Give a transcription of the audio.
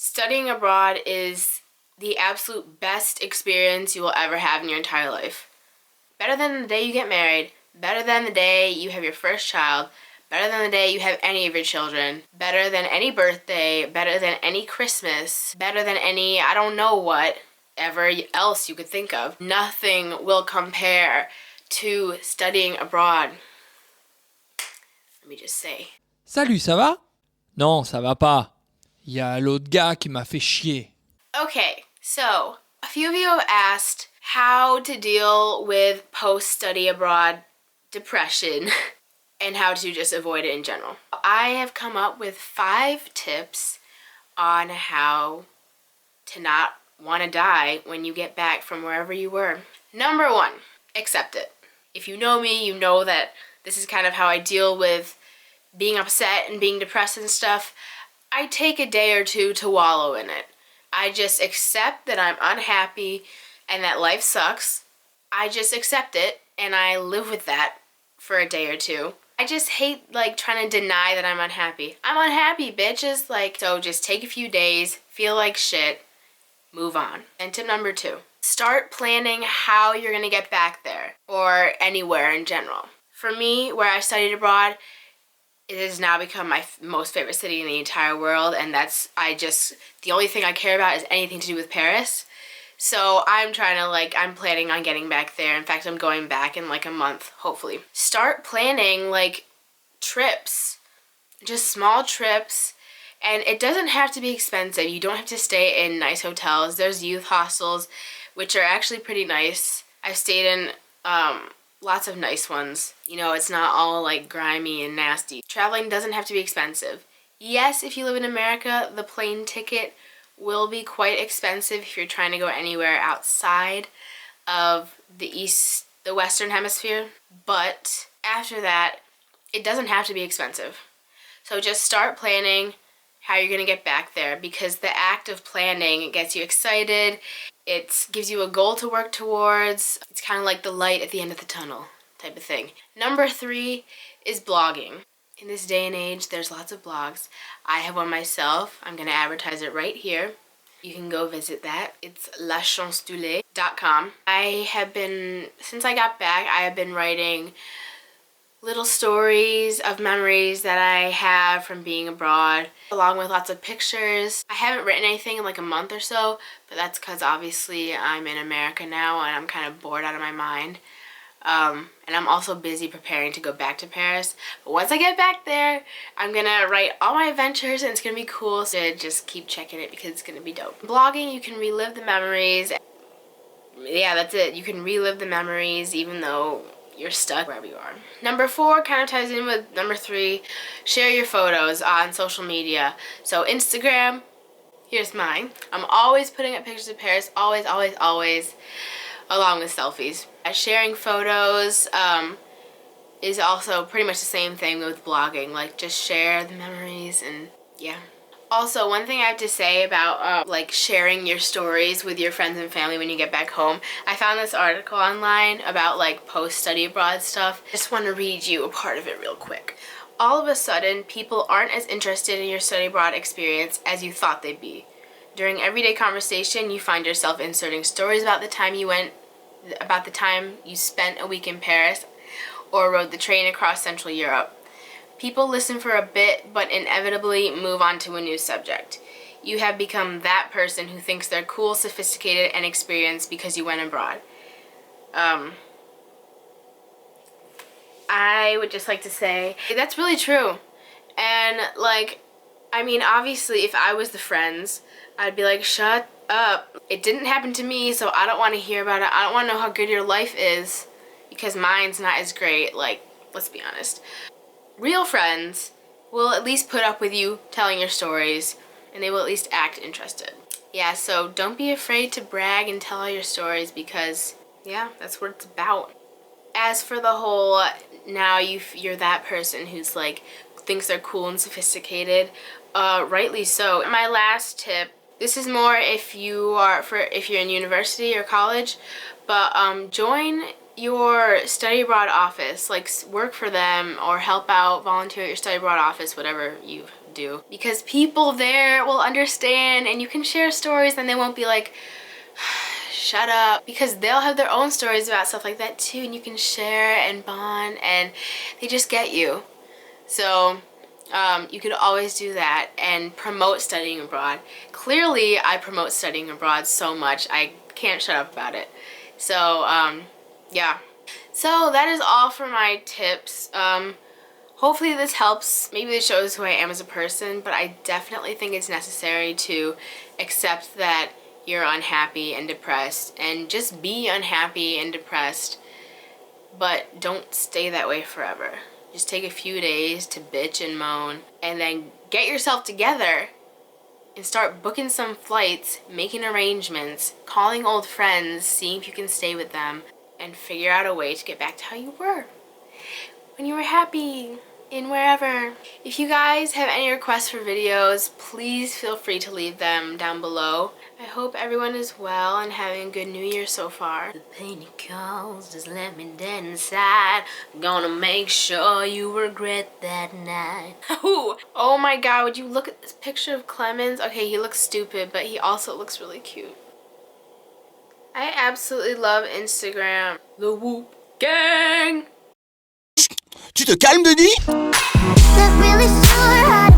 Studying abroad is the absolute best experience you will ever have in your entire life. Better than the day you get married, better than the day you have your first child, better than the day you have any of your children, better than any birthday, better than any Christmas, better than any I don't know what ever else you could think of. Nothing will compare to studying abroad. Let me just say. Salut, ça va? Non, ça va pas. Il y a l'autre gars qui m'a fait chier. Okay, so a few of you have asked how to deal with post-study abroad depression and how to just avoid it in general. I have come up with 5 tips on how to not want to die when you get back from wherever you were. Number 1, accept it. If you know me, you know that this is kind of how I deal with being upset and being depressed and stuff. I take a day or two to wallow in it. I just accept that I'm unhappy and that life sucks. I just accept it and I live with that for a day or two. I just hate trying to deny that I'm unhappy. I'm unhappy, bitches. So just take a few days, feel like shit, move on. And tip number 2, start planning how you're gonna get back there or anywhere in general. For me, where I studied abroad, it has now become my most favorite city in the entire world, and the only thing I care about is anything to do with Paris. So I'm planning on getting back there. In fact, I'm going back in a month, hopefully. Start planning trips, just small trips, and it doesn't have to be expensive. You don't have to stay in nice hotels. There's youth hostels, which are actually pretty nice. I've stayed in lots of nice ones. It's not all grimy and nasty. Traveling doesn't have to be expensive. Yes, if you live in America, the plane ticket will be quite expensive if you're trying to go anywhere outside of the Western Hemisphere. But after that, it doesn't have to be expensive. So just start planning how you're gonna get back there, because the act of planning, it gets you excited. It gives you a goal to work towards. It's kind of like the light at the end of the tunnel type of thing. Number 3 is blogging. In this day and age, there's lots of blogs. I have one myself. I'm going to advertise it right here. You can go visit that. It's lachancedoulay.com. Since I got back, I have been writing little stories of memories that I have from being abroad, along with lots of pictures. I haven't written anything in a month or so, but that's because obviously I'm in America now and I'm kind of bored out of my mind. And I'm also busy preparing to go back to Paris. But once I get back there, I'm gonna write all my adventures and it's gonna be cool. So just keep checking it because it's gonna be dope. Blogging, you can relive the memories. Yeah, that's it. You can relive the memories even though you're stuck wherever you are. Number 4 kind of ties in with number 3. Share your photos on social media. So Instagram, here's mine. I'm always putting up pictures of Paris. Always, always, always. Along with selfies. Sharing photos is also pretty much the same thing with blogging. Just share the memories and yeah. Also, one thing I have to say about sharing your stories with your friends and family when you get back home. I found this article online about post-study abroad stuff. I just want to read you a part of it real quick. All of a sudden, people aren't as interested in your study abroad experience as you thought they'd be. During everyday conversation, you find yourself inserting stories about the time you spent a week in Paris or rode the train across Central Europe. People listen for a bit, but inevitably move on to a new subject. You have become that person who thinks they're cool, sophisticated, and experienced because you went abroad. I would just like to say, that's really true. And obviously, if I was the friends, I'd be like, shut up. It didn't happen to me, so I don't want to hear about it. I don't want to know how good your life is because mine's not as great. Let's be honest. Real friends will at least put up with you telling your stories, and they will at least act interested. Yeah, so don't be afraid to brag and tell all your stories because, yeah, that's what it's about. As for the whole, now you're that person who's thinks they're cool and sophisticated, rightly so. My last tip, this is more if you're in university or college, but join your study abroad office, work for them or help out, volunteer at your study abroad office, whatever you've do, because people there will understand, and you can share stories and they won't be like, shut up, because they'll have their own stories about stuff like that too, and you can share and bond, and they just get you. So you could always do that and promote studying abroad. Clearly, I promote studying abroad so much, I can't shut up about it. So yeah. So that is all for my tips. Hopefully this helps. Maybe this shows who I am as a person, but I definitely think it's necessary to accept that you're unhappy and depressed, and just be unhappy and depressed, but don't stay that way forever. Just take a few days to bitch and moan, and then get yourself together and start booking some flights, making arrangements, calling old friends, seeing if you can stay with them, and figure out a way to get back to how you were when you were happy in wherever. If you guys have any requests for videos, please feel free to leave them down below. I hope everyone is well and having a good New Year so far. The pain it caused just let me dead inside. I'm gonna make sure you regret that night. Oh my god, would you look at this picture of Clemens? Okay, he looks stupid, but he also looks really cute. I absolutely love Instagram. The Whoop Gang! Tu te calmes, Denis? Not really sure how